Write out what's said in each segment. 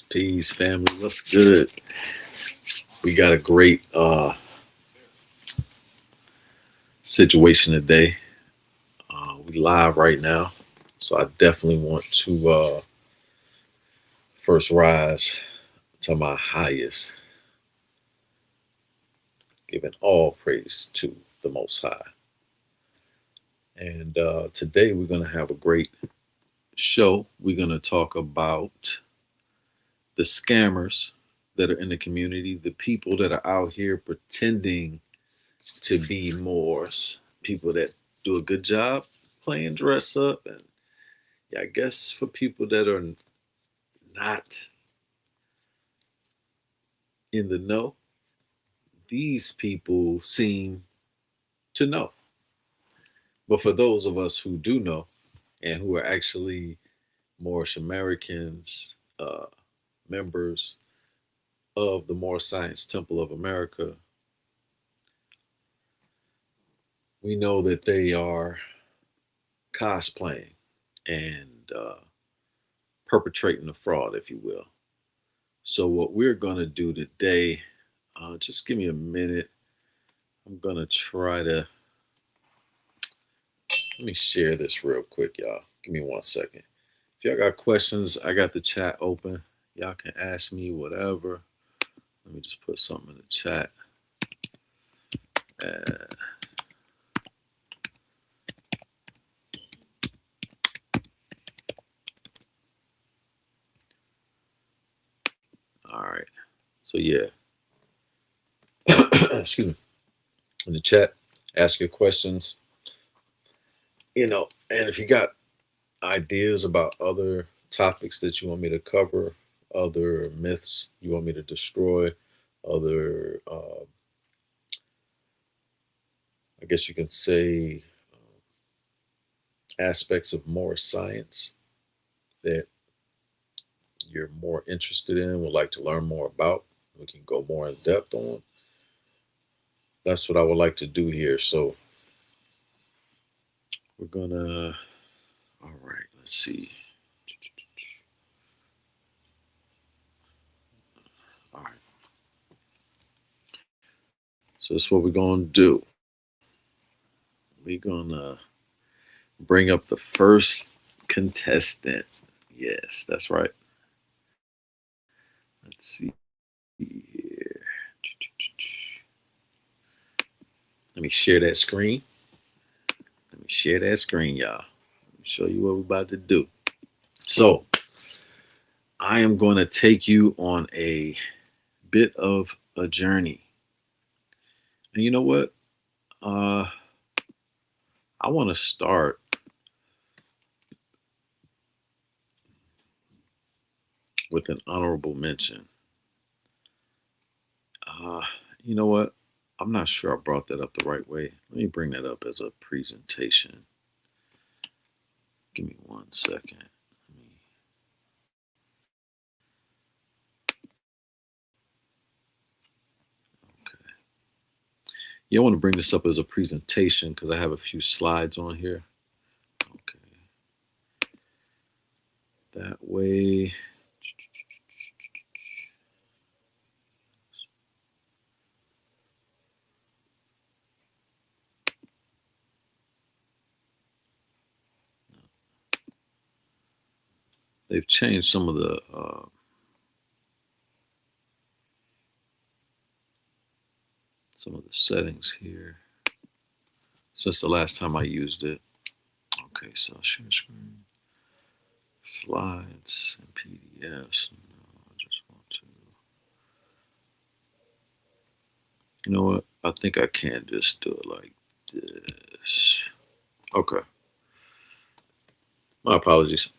Peace, family. What's good? We got a great situation today. We live right now, so I definitely want to first rise to my highest, giving all praise to the Most High. And today we're going to have a great show. We're going to talk about the scammers that are in the community, the people that are out here pretending to be Moors, people that do a good job playing dress up. And yeah, I guess for people that are not in the know, these people seem to know. But for those of us who do know and who are actually Moorish Americans, members of the Moorish Science Temple of America, we know that they are cosplaying and perpetrating a fraud, if you will. So, what we're going to do today, just give me a minute. I'm going to try to, let me share this real quick, y'all. Give me 1 second. If y'all got questions, I got the chat open. Y'all can ask me whatever. Let me just put something in the chat. All right. So, yeah. Excuse me. In the chat, ask your questions. And if you got ideas about other topics that you want me to cover, other myths you want me to destroy, other, I guess you can say, aspects of more science that you're more interested in, would like to learn more about, we can go more in depth on. That's what I would like to do here. So we're gonna, all right, let's see. All right. So that's what we're gonna do. We're gonna bring up the first contestant. Yes, that's right. Let's see here. Let me share that screen. Let me share that screen, y'all. Let me show you what we're about to do. So, I am going to take you on a bit of a journey. And you know what? I want to start with an honorable mention. Uh, you know what? I'm not sure I brought that up the right way. Let me bring that up as a presentation. Give me 1 second. Okay. Yeah, I want to bring this up as a presentation because I have a few slides on here. Okay. That way. They've changed some of the settings here since the last time I used it. Okay, so share screen, slides, and PDFs. No, I just want to. You know what? I think I can just do it like this. Okay. My apologies.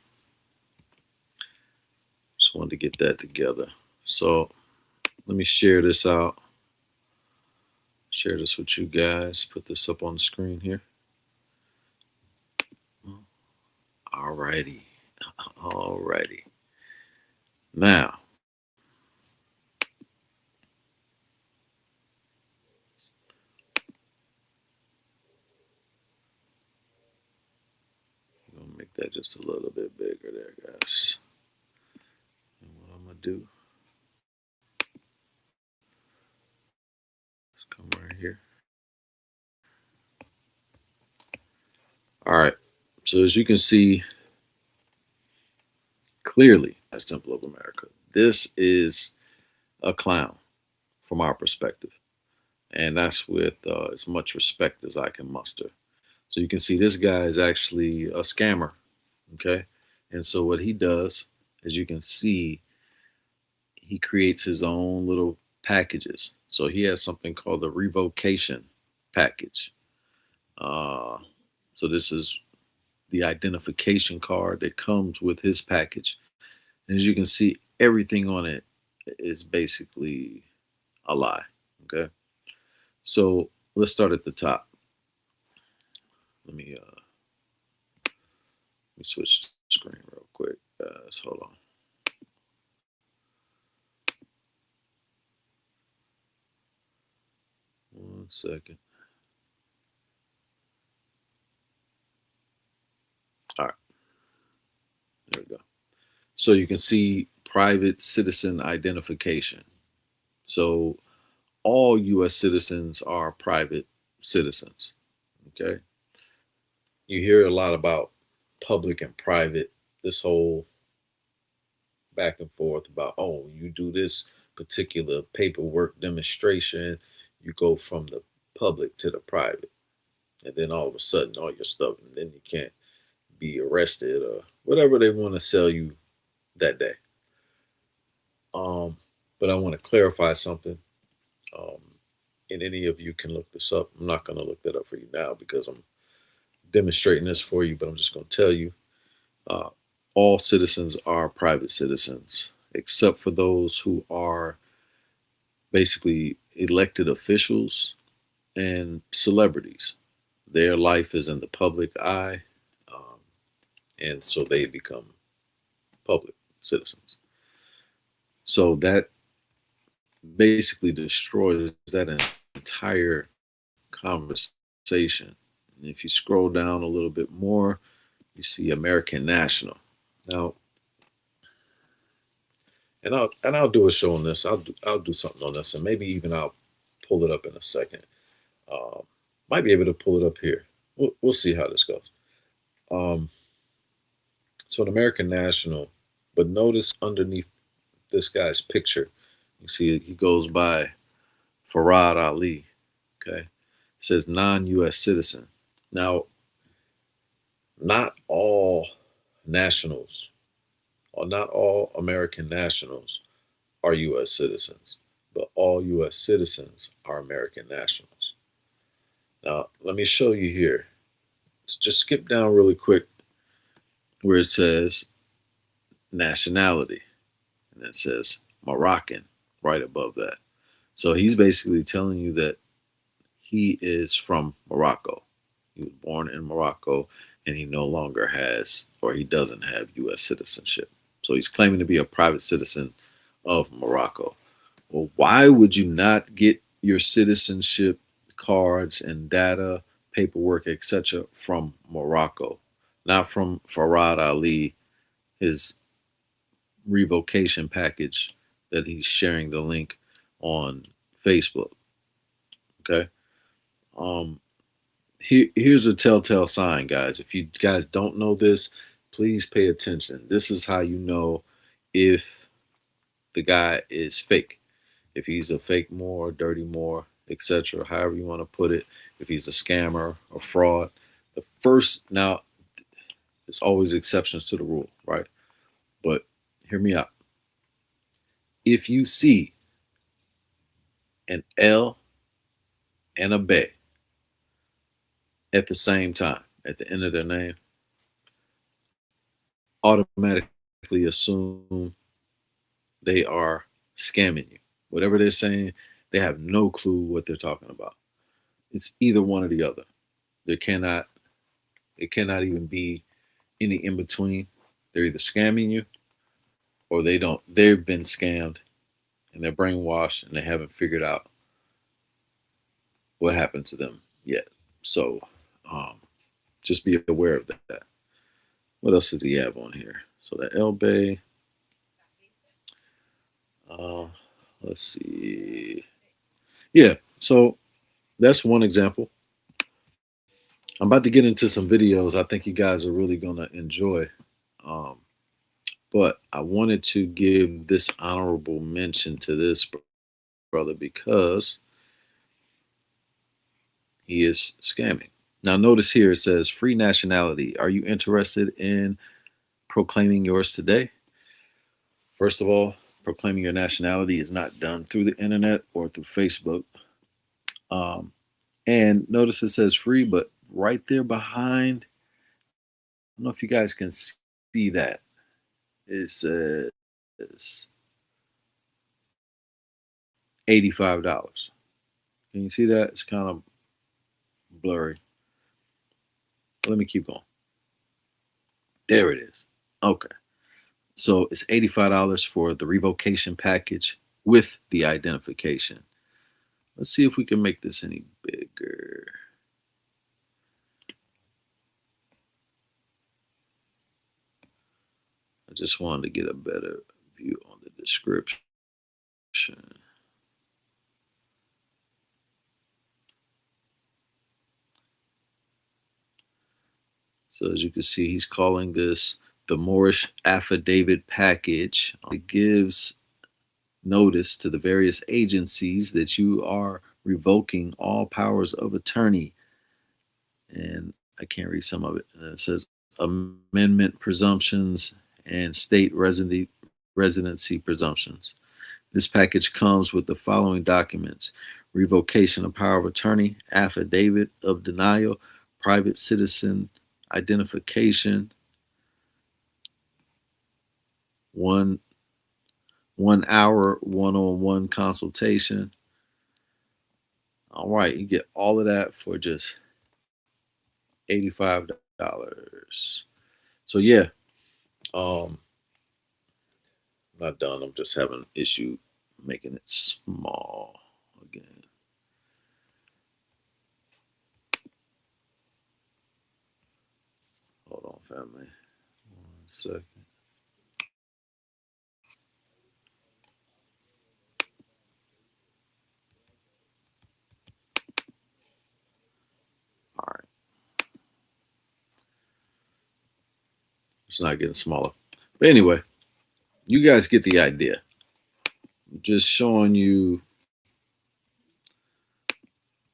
Just wanted to get that together. So let me share this out. Share this with you guys. Put this up on the screen here. Alrighty. Alrighty. Now, I'm gonna make that just a little bit bigger there, guys. And what I'm gonna do is come right here. All right. So as you can see clearly, as Temple of America, this is a clown from our perspective, and that's with as much respect as I can muster. So you can see this guy is actually a scammer, okay? And so what he does, as you can see, he creates his own little packages. So he has something called the revocation package. Uh, so this is the identification card that comes with his package. And as you can see, everything on it is basically a lie. Okay. So let's start at the top. Let me switch the screen real quick. Hold on. One second. All right. There we go. So you can see private citizen identification. So all U.S. citizens are private citizens. Okay. You hear a lot about public and private, this whole back and forth about, oh, you do this particular paperwork demonstration, you go from the public to the private. And then all of a sudden, all your stuff, and then you can't be arrested or whatever they want to sell you that day. Um, but I want to clarify something. Um, and any of you can look this up. I'm not going to look that up for you now because I'm demonstrating this for you, but I'm just going to tell you uh, all citizens are private citizens, except for those who are basically elected officials and celebrities. Their life is in the public eye, um, and so they become public citizens. So that basically destroys that entire conversation. And if you scroll down a little bit more, you see American National. Now, and I'll do a show on this. I'll do something on this, and maybe even I'll pull it up in a second. Um, might be able to pull it up here. We'll see how this goes. Um, so an American National, but notice underneath this guy's picture, you see he goes by Farad Ali. Okay, it says non-U.S. citizen. Now, not all nationals or not all American nationals are U.S. citizens, but all U.S. citizens are American nationals. Now, let me show you here. Just skip down really quick where it says nationality, and it says Moroccan right above that. So he's basically telling you that he is from Morocco. He was born in Morocco and he no longer has or he doesn't have U.S. citizenship. So he's claiming to be a private citizen of Morocco. Well, why would you not get your citizenship cards and data, paperwork, etc. from Morocco, not from Farad Ali, his revocation package that he's sharing the link on Facebook? Okay. Um, here's a telltale sign, guys. If you guys don't know this, please pay attention. This is how you know if the guy is fake. If he's a fake Moor, dirty Moor, etc., however you want to put it, if he's a scammer or fraud. The first, now, there's always exceptions to the rule, right? But hear me out. If you see an L and a bay at the same time at the end of their name, automatically assume they are scamming you. Whatever they're saying, they have no clue what they're talking about. It's either one or the other. There cannot it cannot even be any in between. They're either scamming you or they don't. They've been scammed and they're brainwashed and they haven't figured out what happened to them yet. So um, just be aware of that. What else does he have on here? So the El Bay. Uh, let's see. Yeah. So that's one example. I'm about to get into some videos I think you guys are really going to enjoy. Um, but I wanted to give this honorable mention to this brother because he is scamming. Now, notice here it says free nationality. Are you interested in proclaiming yours today? First of all, proclaiming your nationality is not done through the internet or through Facebook. Um, and notice it says free, but right there behind, I don't know if you guys can see that. It says $85. Can you see that? It's kind of blurry. Let me keep going. There it is. Okay. So it's $85 for the revocation package with the identification. Let's see if we can make this any bigger. I just wanted to get a better view on the description. So as you can see, he's calling this the Moorish affidavit package. It gives notice to the various agencies that you are revoking all powers of attorney. And I can't read some of it. And it says amendment presumptions and state residency presumptions. This package comes with the following documents: revocation of power of attorney, affidavit of denial, private citizen identification, one 1 hour one-on-one consultation. All right, you get all of that for just $85. So yeah, um, I'm not done. I'm just having an issue making it small again. Hold on, family. 1 second. All right, it's not getting smaller. But anyway, you guys get the idea. I'm just showing you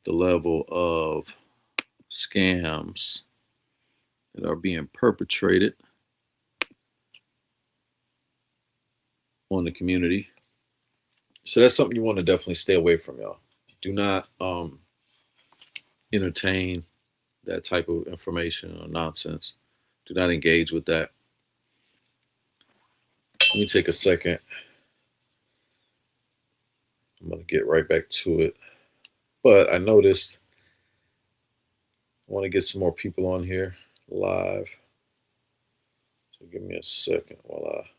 the level of scams that are being perpetrated on the community. So that's something you want to definitely stay away from, y'all. Do not entertain that type of information or nonsense. Do not engage with that. Let me take a second. I'm going to get right back to it. But I noticed I want to get some more people on here live. So give me a second while I.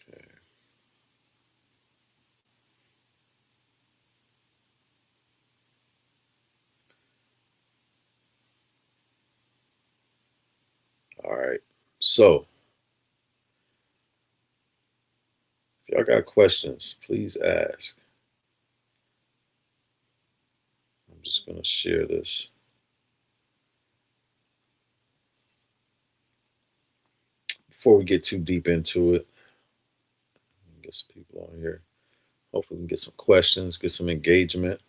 Okay. All right. So if y'all got questions, please ask. I'm just going to share this. Before we get too deep into it, get some people on here. Hopefully, we can get some questions, get some engagement.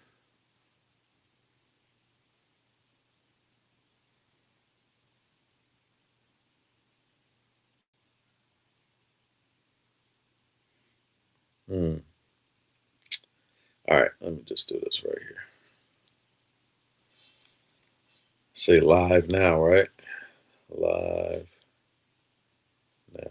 Hmm. All right, let me just do this right here. Say live now, right? Live now.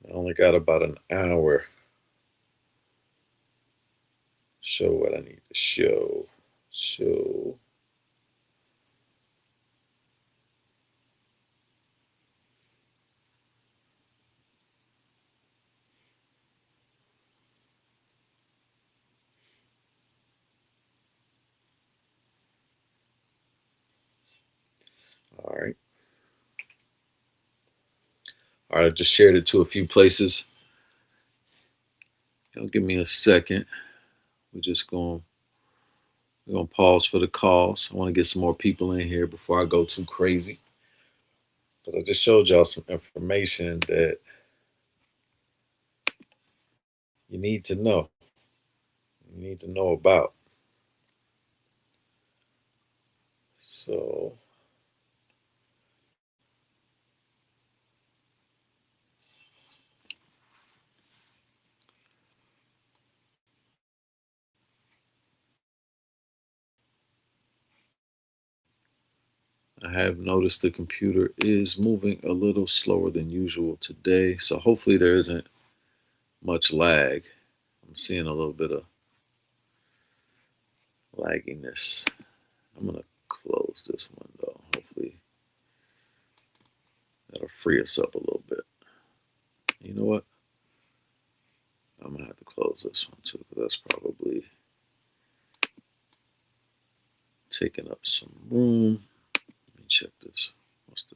I only got about an hour. Show what I need to show. Show. All right. All right, I just shared it to a few places. Give me a second. We're just going. We're gonna pause for the calls. I want to get some more people in here before I go too crazy, because I just showed y'all some information that you need to know. You need to know about. So I have noticed the computer is moving a little slower than usual today. So hopefully there isn't much lag. I'm seeing a little bit of lagginess. I'm gonna close this window. Hopefully that'll free us up a little bit. You know what? I'm gonna have to close this one too, because that's probably taking up some room. Let me check this. What's the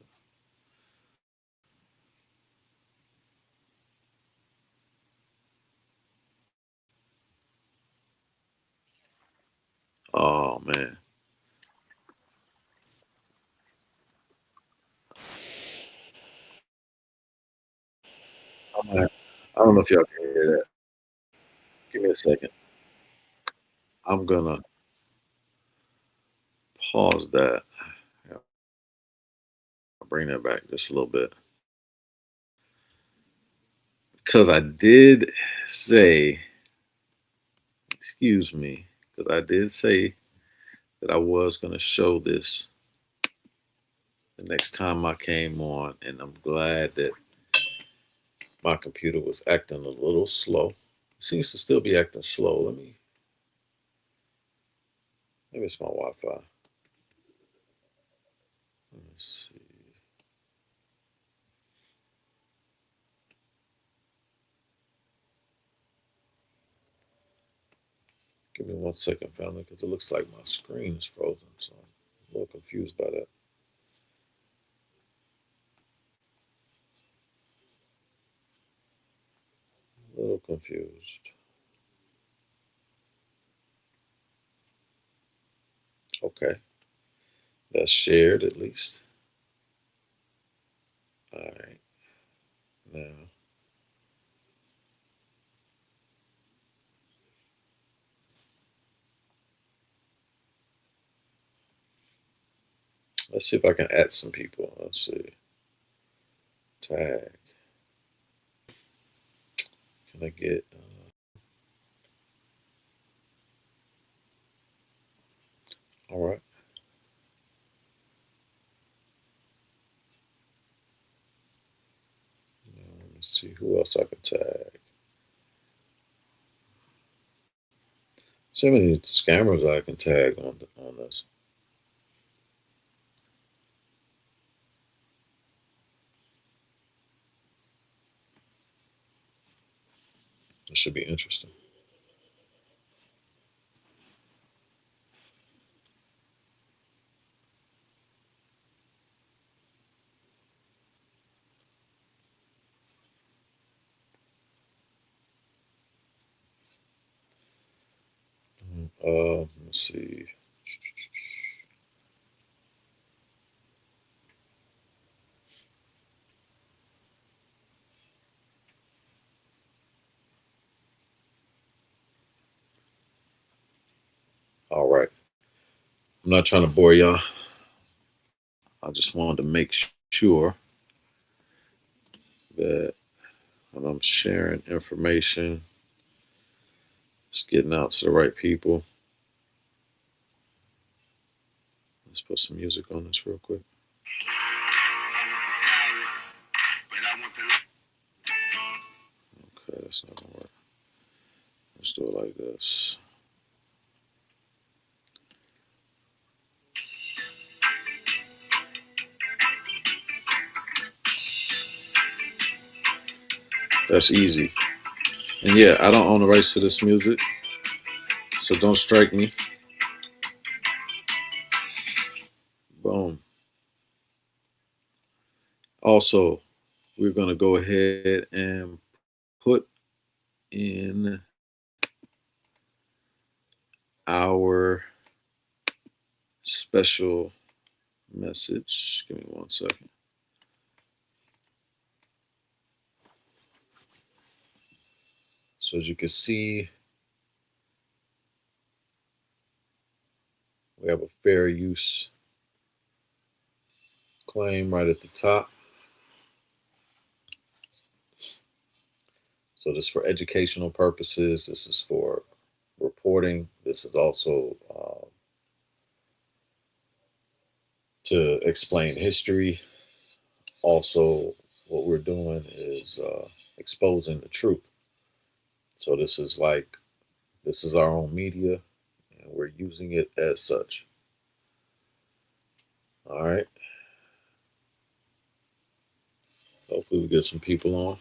Oh man. I don't know if y'all can hear that. Give me a second. I'm gonna pause that. Yeah, I'll bring that back just a little bit. Because I did say, excuse me, because I did say that I was going to show this the next time I came on, and I'm glad that my computer was acting a little slow. It seems to still be acting slow. Maybe it's my Wi-Fi. Let me see. Give me 1 second, family, because it looks like my screen is frozen, so I'm a little confused by that. A little confused. Okay, that's shared at least. All right, now let's see if I can add some people. Let's see. Tag. Can I get? All right. Now, let me see who else I can tag. So many scammers I can tag on this. It should be interesting. Let's see. All right. I'm not trying to bore y'all. I just wanted to make sure that when I'm sharing information, it's getting out to the right people. Let's put some music on this real quick. Okay, that's not gonna work. Let's do it like this. That's easy. And yeah, I don't own the rights to this music, so don't strike me. Boom. Also, we're going to go ahead and put in our special message. Give me 1 second. So, as you can see, we have a fair use claim right at the top. So, this is for educational purposes, this is for reporting, this is also to explain history. Also, what we're doing is exposing the truth. So this is our own media, and we're using it as such. All right. So hopefully we get some people on.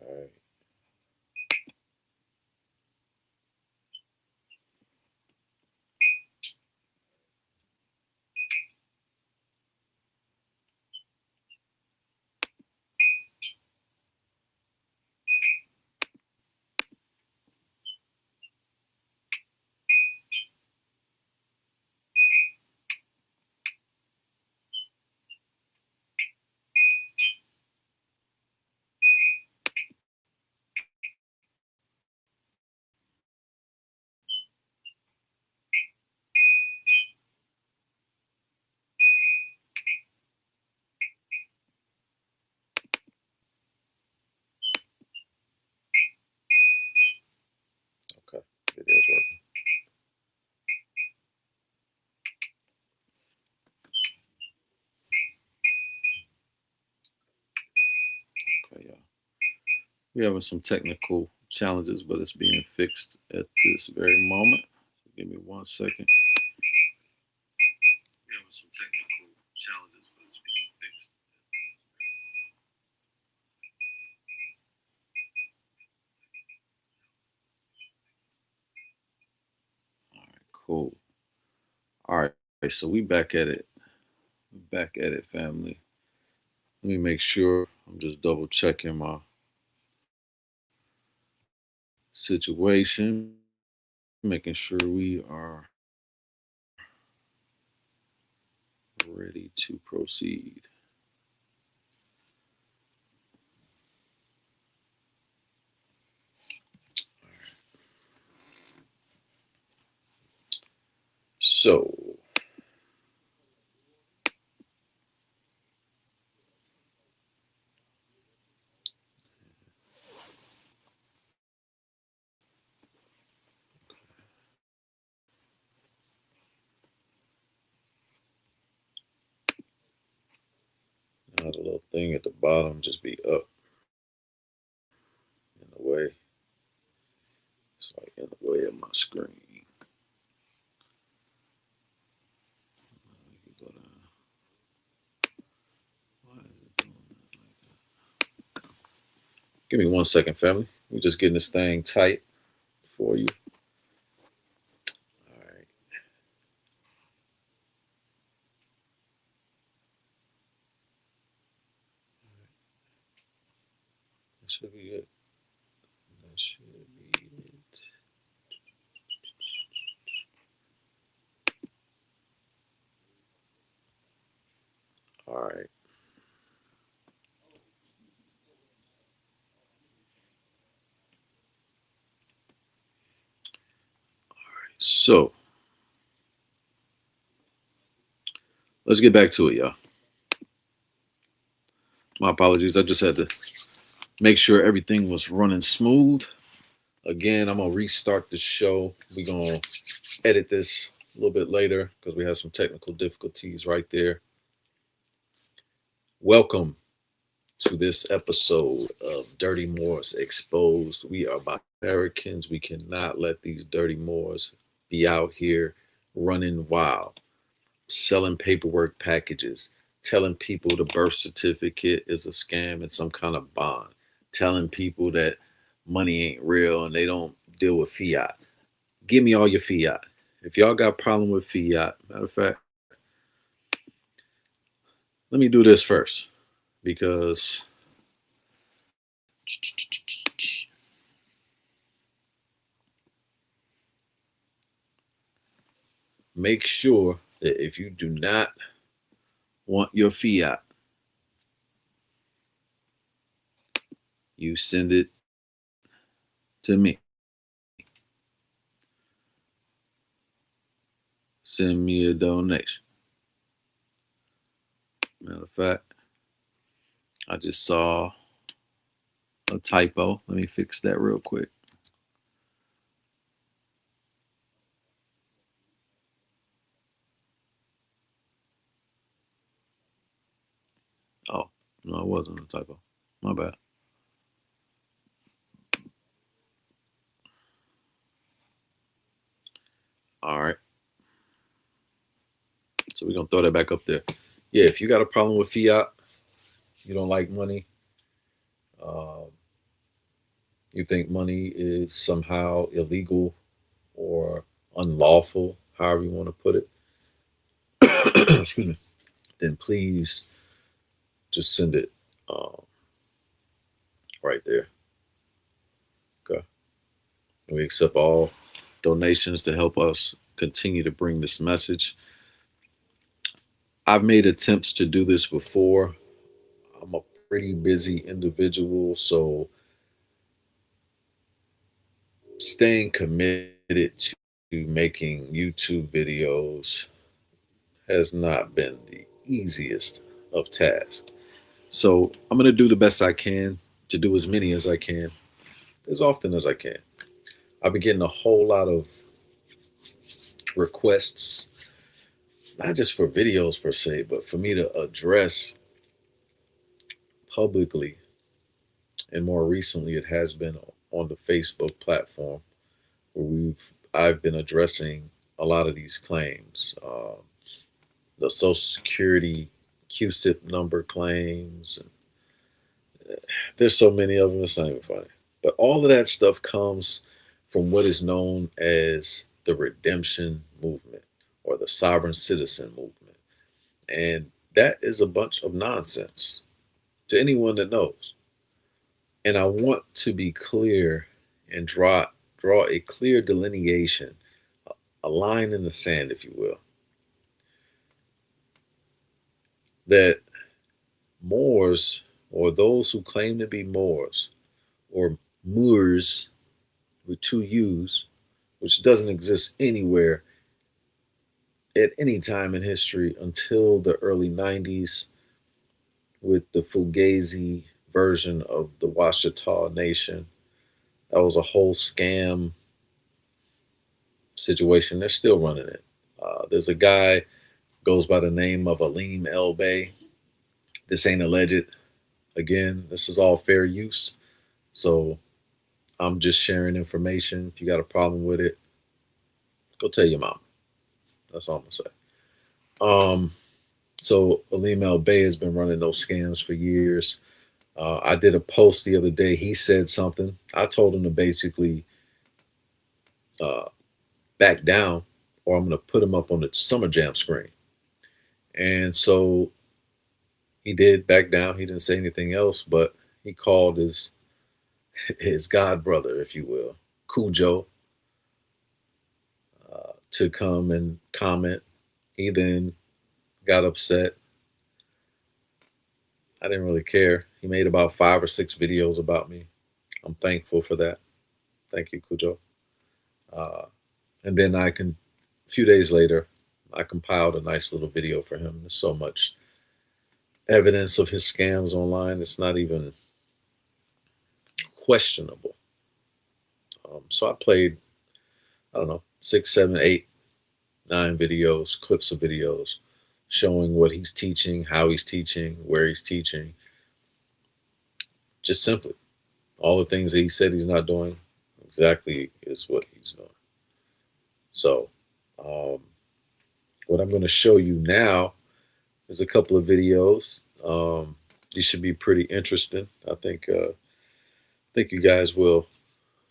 All right. Okay. Video's working. Okay, yeah. We're having some technical challenges, but it's being fixed at this very moment. So give me 1 second. We're having some technical challenges, but it's being fixed. All right, cool. All right, so we back at it. Back at it, family. Let me make sure. I'm just double checking my situation, making sure we are ready to proceed. So, now the little thing at the bottom just be up in the way. It's like in the way of my screen. But, why is it doing that like that? Give me 1 second, family. We're just getting this thing tight for you. All right. That should be it. That should be it. All right. So let's get back to it, y'all. My apologies. I just had to make sure everything was running smooth. Again, I'm gonna restart the show. We're gonna edit this a little bit later because we have some technical difficulties right there. Welcome to this episode of Dirty Moors Exposed. We are Americans. We cannot let these dirty Moors be out here running wild, selling paperwork packages, telling people the birth certificate is a scam and some kind of bond, telling people that money ain't real and they don't deal with fiat. Give me all your fiat. If y'all got a problem with fiat, matter of fact, let me do this first because make sure that if you do not want your fiat, you send it to me. Send me a donation. Matter of fact, I just saw a typo. Let me fix that real quick. Oh, no, it wasn't a typo. My bad. All right. So we're going to throw that back up there. Yeah, if you got a problem with fiat, you don't like money, um, You think money is somehow illegal or unlawful, however you want to put it, excuse me, then please just send it um, right there. Okay. We accept all donations to help us continue to bring this message. I've made attempts to do this before. I'm a pretty busy individual, so staying committed to making YouTube videos has not been the easiest of tasks. So I'm going to do the best I can to do as many as I can, as often as I can. I've been getting a whole lot of requests, not just for videos per se, but for me to address publicly. And more recently, it has been on the Facebook platform where I've been addressing a lot of these claims, the Social Security QSIP number claims. And there's so many of them, it's not even funny. But all of that stuff comes from what is known as the redemption movement or the sovereign citizen movement. And that is a bunch of nonsense to anyone that knows. And I want to be clear and draw a clear delineation, a line in the sand, if you will, that Moors or those who claim to be Moors or Moors with two U's, which doesn't exist anywhere at any time in history until the early 90s with the Fugazi version of the Washita Nation. That was a whole scam situation. They're still running it. There's a guy goes by the name of Alim El Bay. This ain't alleged. Again, this is all fair use. So I'm just sharing information. If you got a problem with it, go tell your mom. That's all I'm gonna say. Um, so Alim El Bay has been running those scams for years. I did a post the other day. He said something. I told him to basically uh, back down, or I'm gonna put him up on the Summer Jam screen. And so he did back down. He didn't say anything else, but he called his god brother, if you will, Cujo, to come and comment. He then got upset. I didn't really care. He made about 5 or 6 videos about me. I'm thankful for that. Thank you, Cujo. Uh, and then a few days later, I compiled a nice little video for him. There's so much evidence of his scams online. It's not even questionable. So I played, I don't know, 6, 7, 8, 9 videos, clips of videos showing what he's teaching, how he's teaching, where he's teaching. Just simply, all the things that he said he's not doing exactly is what he's doing. So, um, what I'm going to show you now is a couple of videos. These should be pretty interesting. I think you guys will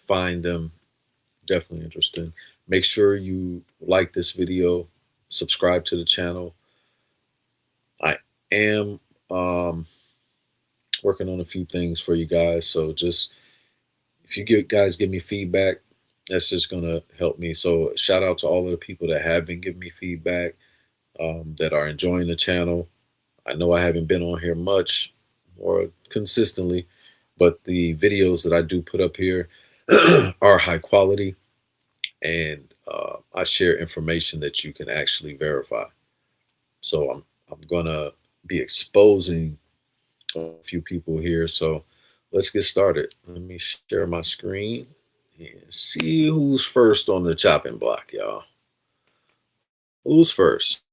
find them definitely interesting. Make sure you like this video, subscribe to the channel. I am working on a few things for you guys, so just if guys give me feedback, that's just gonna help me. So shout out to all of the people that have been giving me feedback, that are enjoying the channel. I know I haven't been on here much or consistently, but the videos that I do put up here are high quality, and I share information that you can actually verify. So I'm gonna be exposing a few people here. So let's get started. Let me share my screen and see who's first on the chopping block, y'all. Who's first?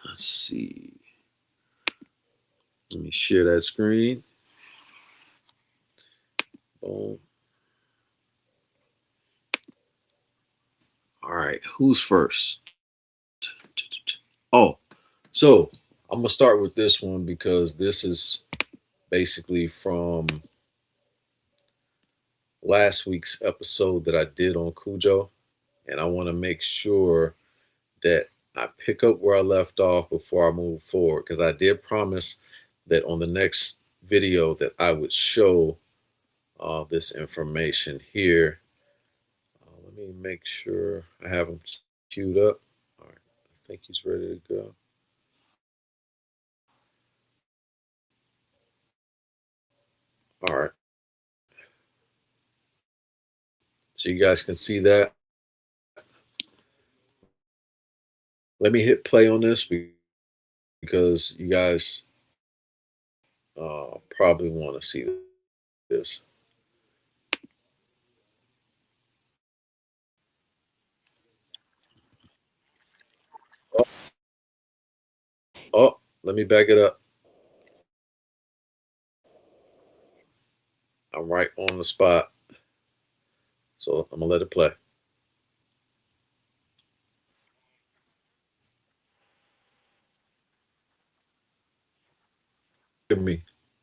Let's see. Let me share that screen. Boom. All right, who's first? Oh, so I'm gonna start with this one because this is basically from last week's episode that I did on Cujo, and I want to make sure that I pick up where I left off before I move forward because I did promise that on the next video that I would show this information here. Let me make sure I have him queued up. All right, I think he's ready to go. All right, so you guys can see that. Let me hit play on this because you guys probably want to see this. Oh, oh, let me back it up. I'm right on the spot, so I'm gonna let it play. Give me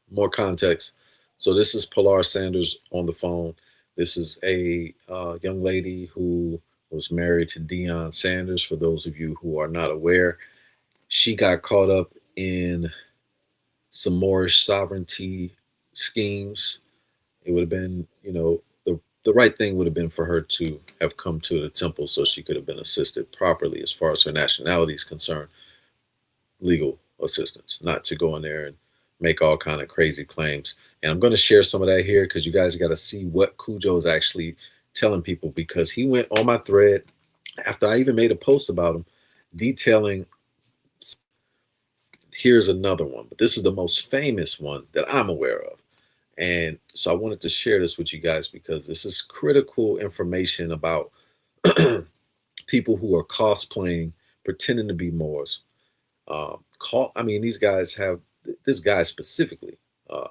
more context. So this is Pilar Sanders on the phone. This is a young lady who was married to Deion Sanders. For those of you who are not aware, she got caught up in some Moorish sovereignty schemes. It would have been, the right thing would have been for her to have come to the temple so she could have been assisted properly as far as her nationality is concerned, legal assistance, not to go in there and make all kind of crazy claims. And I'm going to share some of that here because you guys got to see what Cujo is actually telling people because he went on my thread after I even made a post about him detailing. Here's another one, but this is the most famous one that I'm aware of. And so I wanted to share this with you guys because this is critical information about people who are cosplaying, pretending to be Moors. I mean, these guys have this guy specifically. Uh,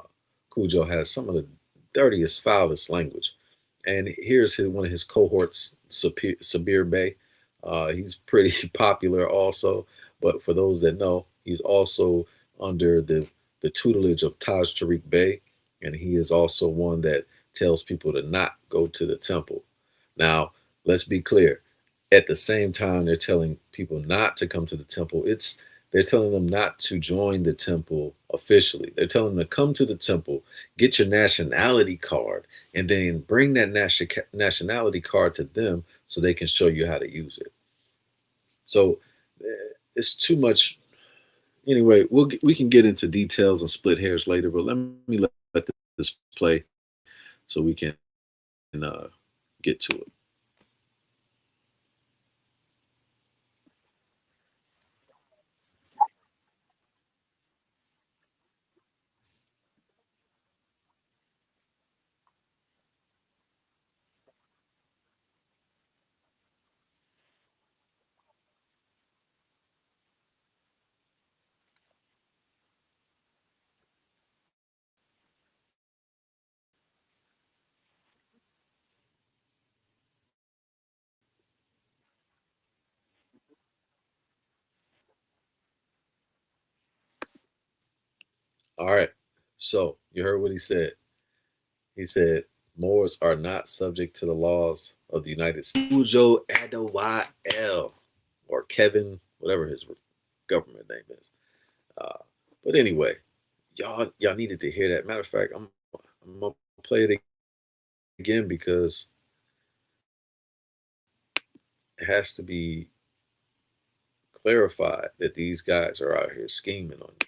Cujo has some of the dirtiest, foulest language. And here's one of his cohorts, Sabir Bey. He's pretty popular also, but for those that know, he's also under the tutelage of Taj Tariq Bey, and he is also one that tells people to not go to the temple. Now, let's be clear. At the same time, they're telling people not to come to the temple. They're telling them not to join the temple officially. They're telling them to come to the temple, get your nationality card, and then bring that nationality card to them so they can show you how to use it. So it's too much. Anyway, we can get into details and split hairs later, but let this play so we can uh, get to it. All right. So you heard what he said. He said Moors are not subject to the laws of the United States. Ujo Adewale or Kevin, whatever his government name is. Uh, but anyway, y'all needed to hear that. Matter of fact, I'm gonna play it again because it has to be clarified that these guys are out here scheming on you.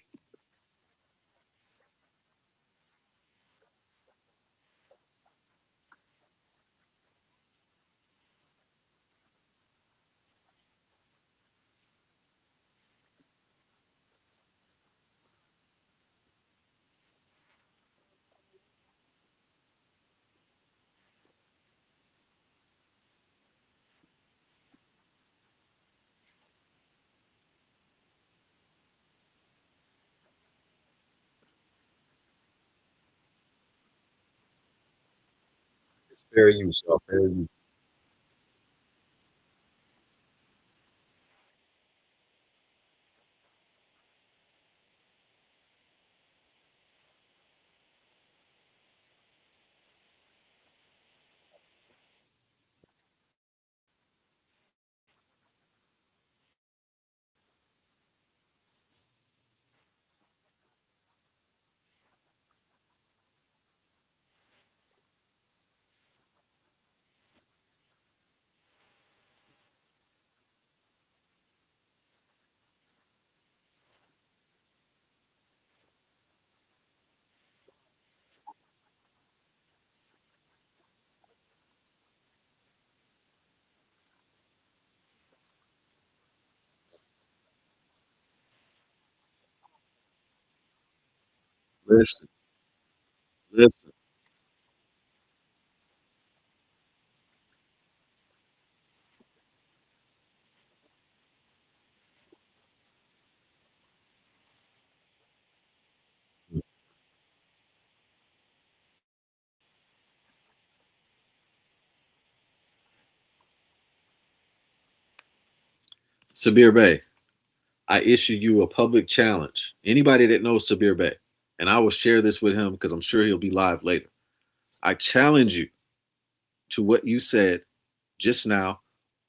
It's fair use, y'all. Fair use. Listen, listen. Sabir Bey, I issue you a public challenge. Anybody that knows Sabir Bey, and I will share this with him because I'm sure he'll be live later. I challenge you to what you said just now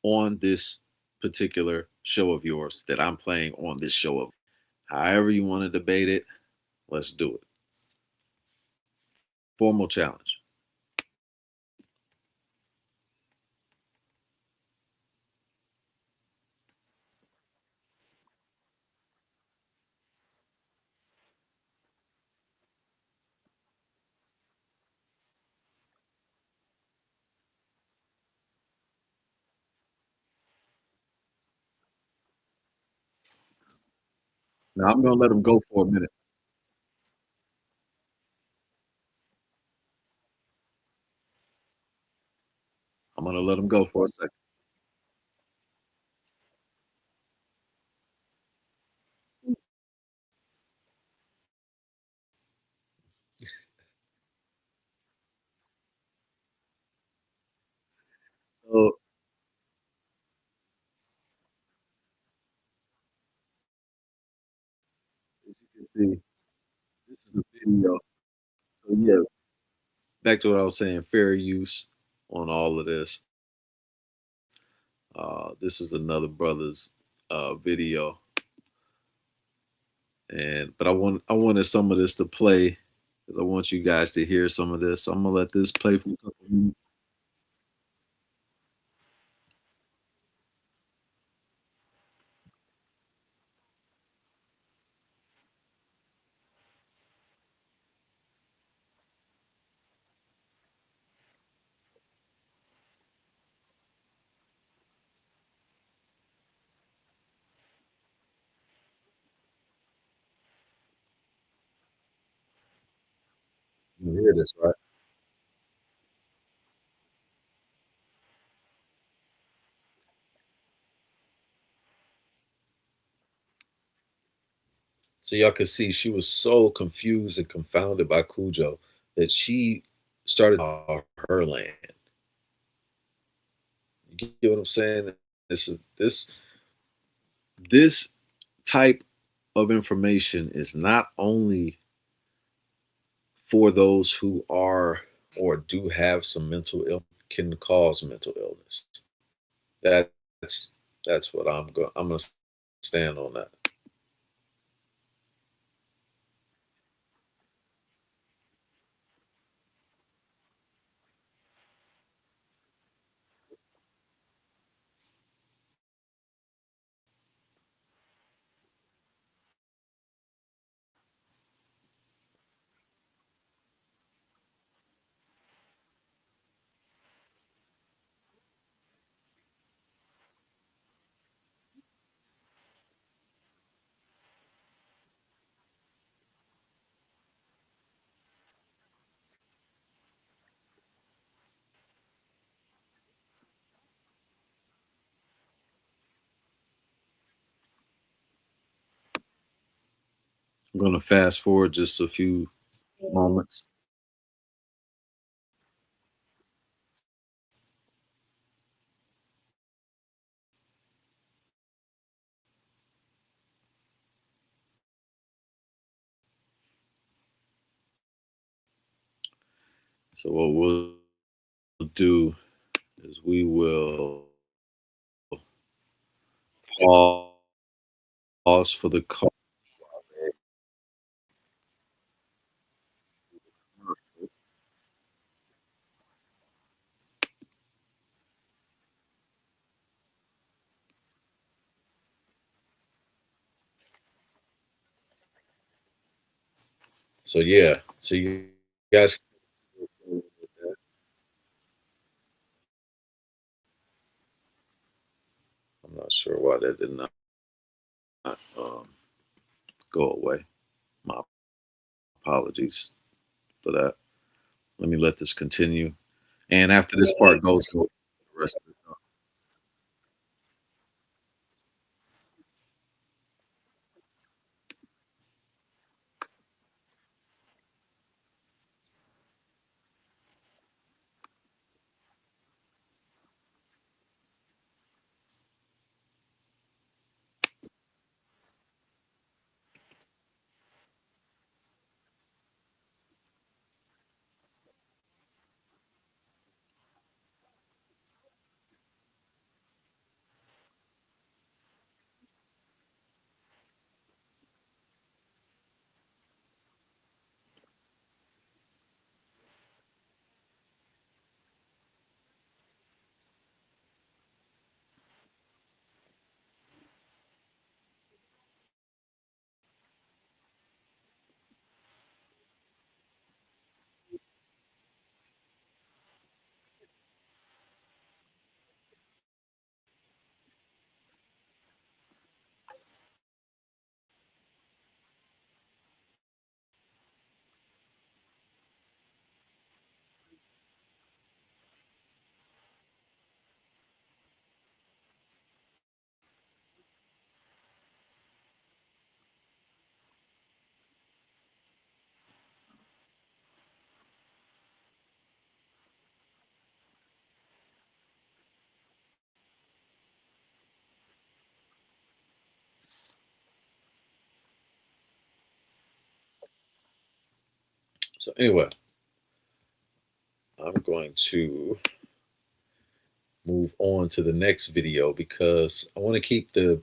on this particular show of yours that I'm playing on this show of. However you want to debate it, let's do it. Formal challenge. Now I'm gonna let him go for a minute. I'm gonna let him go for a second. So as you can see, this is a video. So yeah, back to what I was saying, fair use on all of this. This is another brother's video, and but I wanted some of this to play because I want you guys to hear some of this. So I'm gonna let this play for a couple minutes. You hear this, right? So y'all could see she was so confused and confounded by Cujo that she started on her land. You get what I'm saying? This type of information is not only for those who are or do have some mental illness, can cause mental illness. That's that's what I'm gonna stand on that. I'm gonna fast forward just a few moments. So what we'll do is we will pause for the call. So yeah, so you guys, I'm not sure why that did not go away. My Apologies for that. Let me let this continue. And after this part goes, the rest of it. So anyway, I'm going to move on to the next video because I want to keep the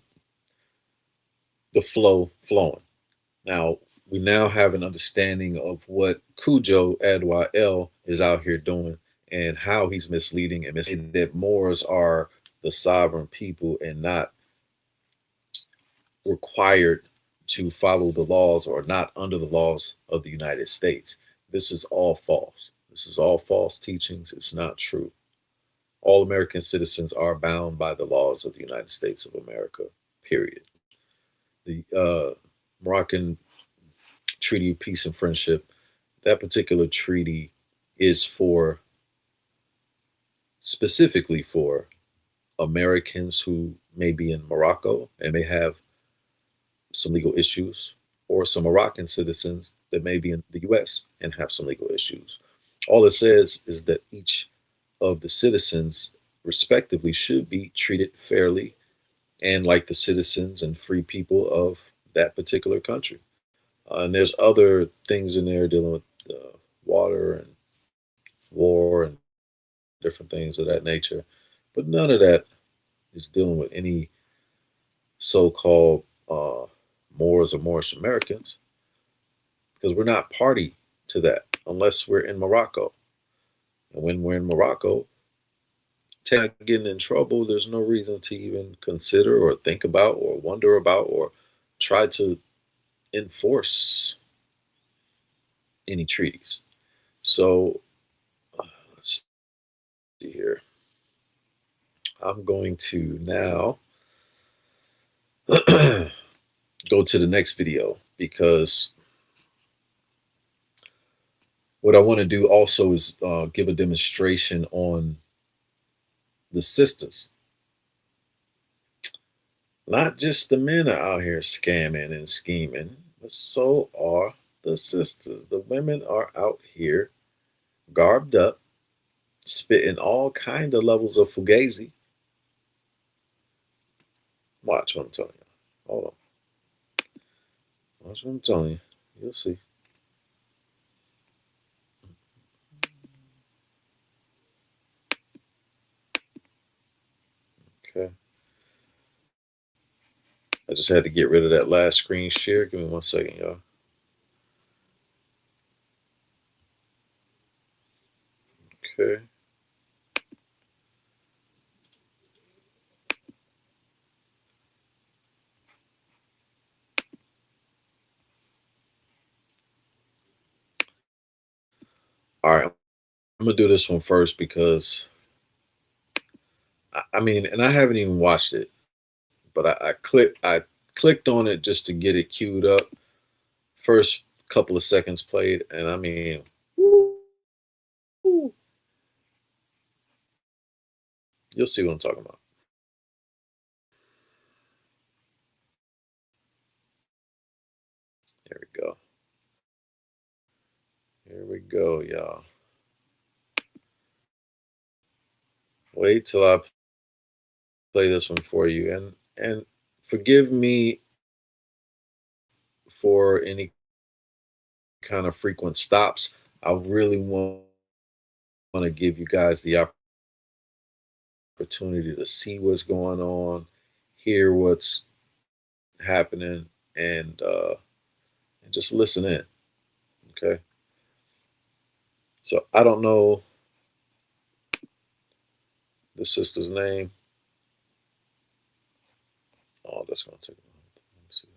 flow flowing. Now, we now have an understanding of what Cujo Adwa is out here doing and how he's misleading and misleading that Moors are the sovereign people and not required to follow the laws or not under the laws of the United States. This is all false. This is all false teachings. It's not true. All American citizens are bound by the laws of the United States of America, period. The Moroccan Treaty of Peace and Friendship, that particular treaty is for specifically for Americans who may be in Morocco and may have some legal issues, or some Moroccan citizens that may be in the US and have some legal issues. All it says is that each of the citizens, respectively, should be treated fairly and like the citizens and free people of that particular country. And there's other things in there dealing with water and war and different things of that nature. But none of that is dealing with any so called Moors or Moorish Americans because we're not party to that unless we're in Morocco. And when we're in Morocco, not getting in trouble, there's no reason to even consider or think about or wonder about or try to enforce any treaties. So let's see here. I'm going to now go to the next video because what I want to do also is give a demonstration on the sisters. Not just the men are out here scamming and scheming, but so are the sisters. The women are out here garbed up, spitting all kind of levels of fugazi. Watch what I'm telling you. Hold on. Watch what I'm telling you. You'll see. Okay. I just had to get rid of that last screen share. Give me 1 second, y'all. Okay. All right. I'm gonna do this one first because I mean, and I haven't even watched it, but I clicked on it just to get it queued up. First couple of seconds played, and I mean, woo, you'll see what I'm talking about. Here we go. Here we go, y'all. Wait till I play this one for you, and forgive me for any kind of frequent stops. I really want to give you guys the opportunity to see what's going on, hear what's happening, and just listen in. Okay. So I don't know the sister's name. Oh, that's gonna take a minute. Let me see.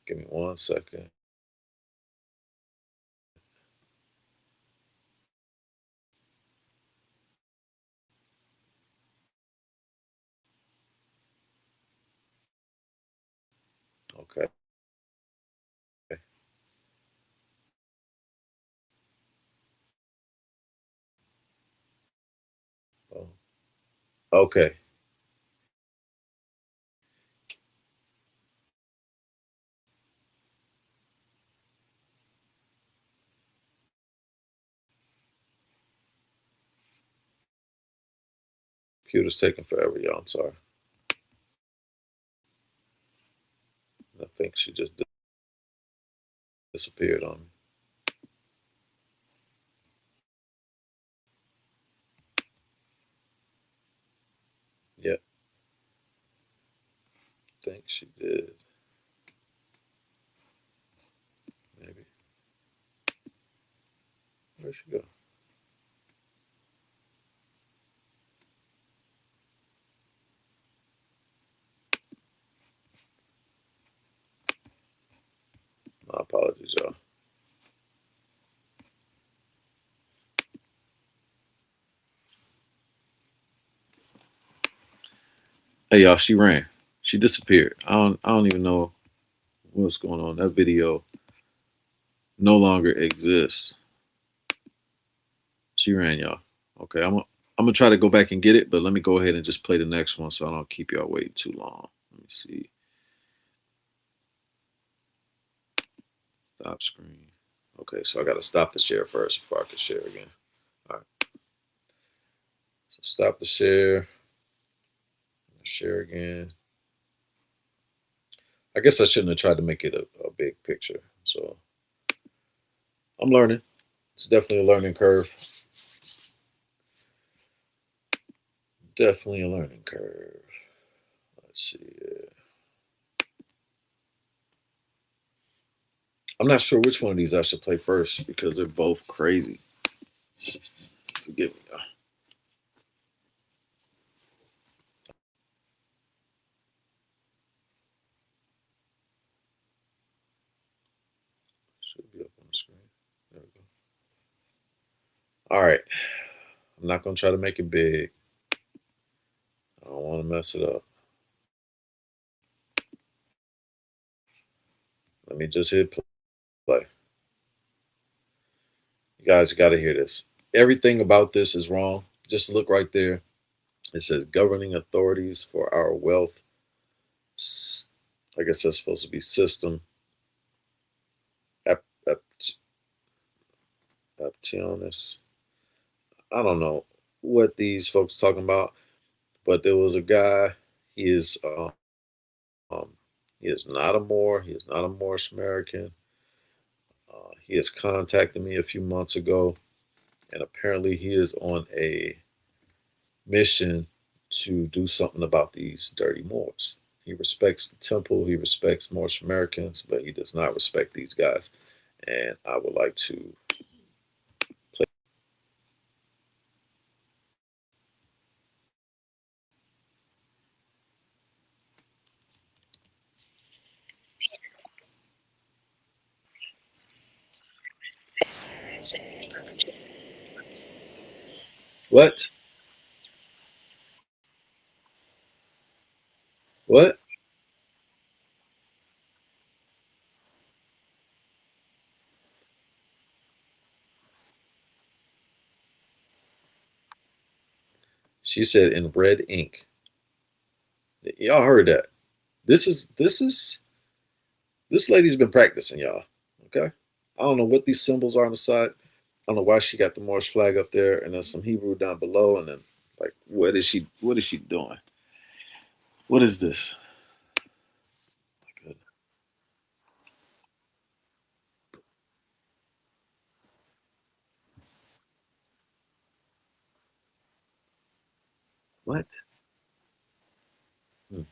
Give me 1 second. Okay. Oh, okay. Computer's taking forever, y'all. I'm sorry. I think she just disappeared on me. Yeah, I think she did. Maybe. Where'd she go? My apologies, y'all. Hey, y'all. She ran. She disappeared. I don't even know what's going on. That video no longer exists. She ran, y'all. Okay, I'm gonna try to go back and get it, but let me go ahead and just play the next one so I don't keep y'all waiting too long. Let me see. Stop screen. Okay, so I gotta stop the share first before I can share again. All right. So stop the share. Share again. I guess I shouldn't have tried to make it a big picture. So I'm learning. It's definitely a learning curve. Definitely a learning curve. Let's see. I'm not sure which one of these I should play first because they're both crazy. Forgive me. Should be up on the screen. There we go. All right. I'm not going to try to make it big. I don't want to mess it up. Let me just hit play. You guys got to hear this. Everything about this is wrong. Just look right there. It says governing authorities for our wealth. I guess that's supposed to be system. Ap- ap- Aptionis. I don't know what these folks talking about, but there was a guy. He is um, he is not a Moor. He is not a Moorish American. He has contacted me a few months ago, and apparently he is on a mission to do something about these dirty Moors. He respects the temple. He respects Moorish Americans, but he does not respect these guys. And I would like to play. What? What? She said in red ink. Y'all heard that? This is this lady's been practicing, y'all. Okay. I don't know what these symbols are on the side. I don't know why she got the Morse flag up there, and then some Hebrew down below, and then like, what is she doing? What is this? What? Hmm.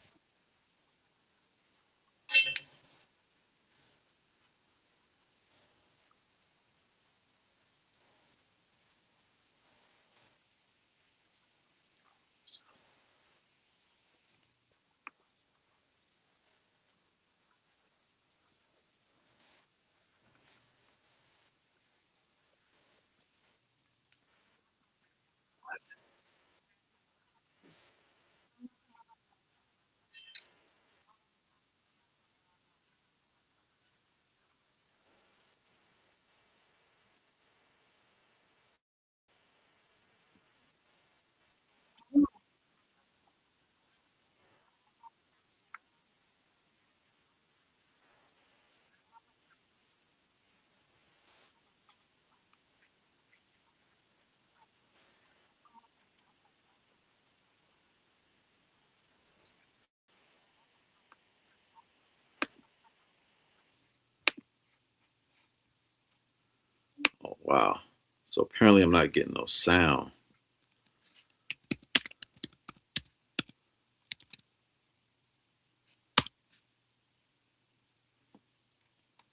Oh wow. So apparently I'm not getting no sound.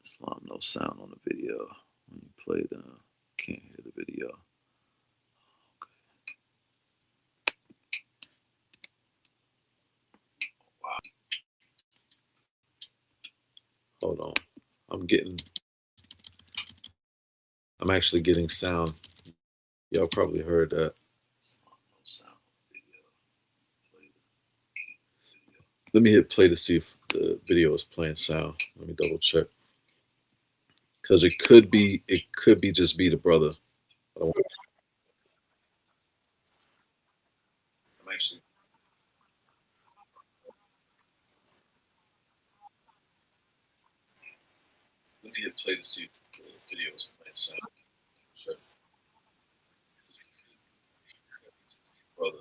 It's not no sound on the video. When you play the can't hear the video. Wow. Hold on. I'm actually getting sound. Y'all probably heard that. Let me hit play to see if the video is playing sound. Let me double check. Because it could be just be the brother. I don't want- I'm actually let me hit play to see if the video is playing sound. Check. Brother.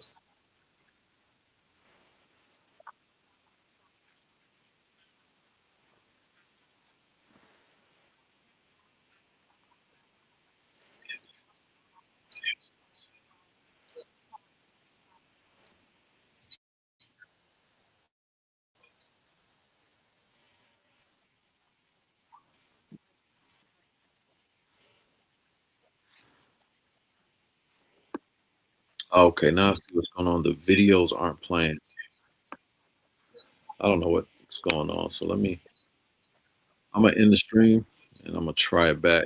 Okay, now I see what's going on. The videos aren't playing. I don't know what's going on. So I'm gonna end the stream and I'm gonna try it back.